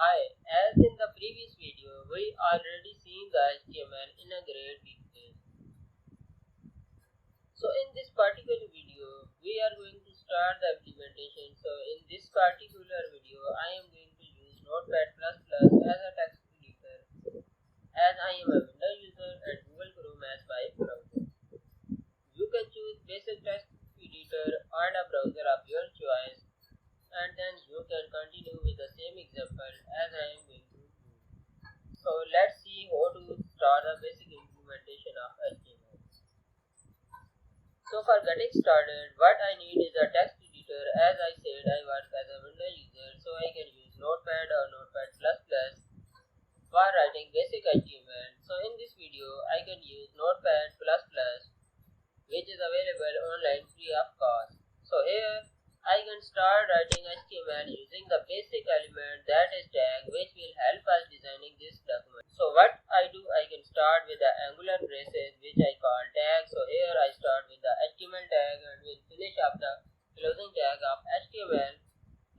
Hi, as in the previous video, we already seen the HTML in a great detail. So in this particular video, we are going to start the implementation. So in this particular video, I am going to use Notepad++ as a text editor, as I am a Windows user and Google Chrome as my browser. You can choose basic text editor or a browser of your choice, and then you can continue with the same example as I am going to do. So let's see how to start the basic implementation of HTML. So for getting started, what I need is a text editor. As I said, I work as a Windows user, so I can use Notepad or Notepad++ for writing basic HTML. So in this video, I can use Notepad++, which is available online free of cost. So here, I can start writing HTML using the basic element, that is tag, which will help us designing this document. So what I do, I can start with the angular braces, which I call tag. So here I start with the HTML tag and will finish up the closing tag of HTML.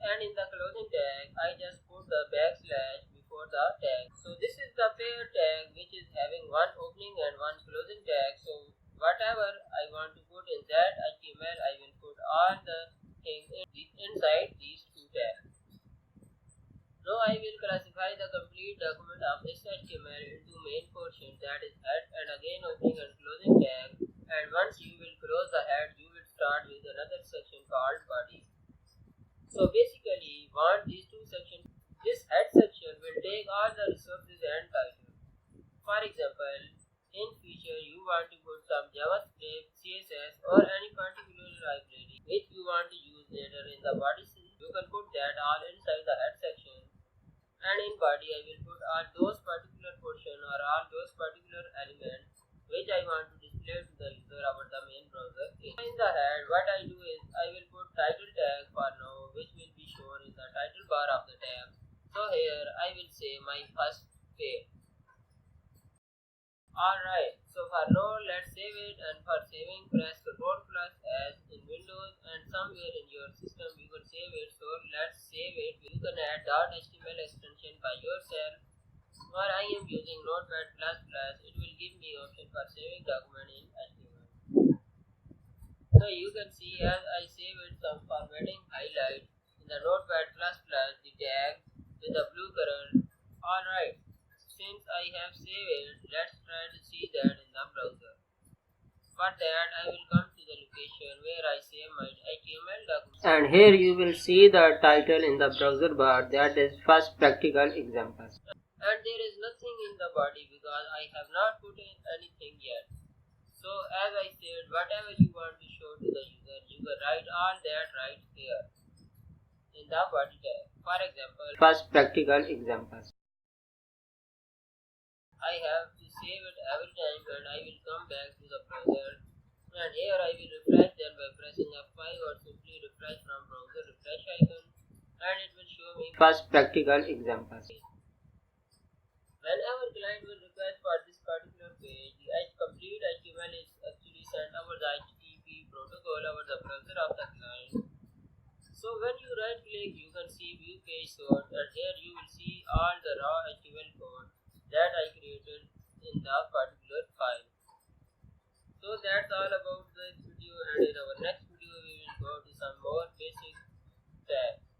And in the closing tag, I just put the backslash before the tag. So this is the pair tag, which is having one opening and one closing tag. So whatever I want to put in that HTML, I will put all the things inside these two tags. Now I will classify the complete document of this HTML into main portion, that is head and again opening and closing tag. And once you will close the head, you will start with another section called body. So basically, want these two sections. This head section will take all the resources and title. For example, in future you want to put some JavaScript, CSS or any particular library which you want to use later in the body. You can put that all inside the head section, and in body I will put all those particular portion or all those particular elements which I want to display to the user over the main browser. In the head, what I do is I will put title tag for now, which will be shown in the title bar of the tab. So here I will say my first page. Alright, so for now let's save it, and for saving press Ctrl+ as in Windows, and somewhere in your system you can save it. So let's save it. You can add .html extension by yourself, or I am using Notepad++. It will give me option for saving document in HTML. So you can see as I save it, some formatting highlight in the Notepad++, the tag with the blue color. Alright, since I have saved it, let's try to see that in the browser. For that, I will come to the location where I save my HTML document. And here you will see the title in the browser bar, that is first practical example. And there is nothing in the body because I have not put in anything yet. So as I said, whatever you want to show to the user, you can write all that right here in the body tag. For example, first practical example. I have to save it every time, and I will come back to the browser, and here I will refresh them by pressing F5 or simply refresh from browser refresh icon, and it will show me first practical example. Whenever client will request for this particular page, the complete HTML is actually sent over the HTTP protocol over the browser of the client. So when you right click, you can see view page source, and here you will see all the raw HTML code that I created in the particular file. So that's all about this video, and in our next video we will go to some more basic tags.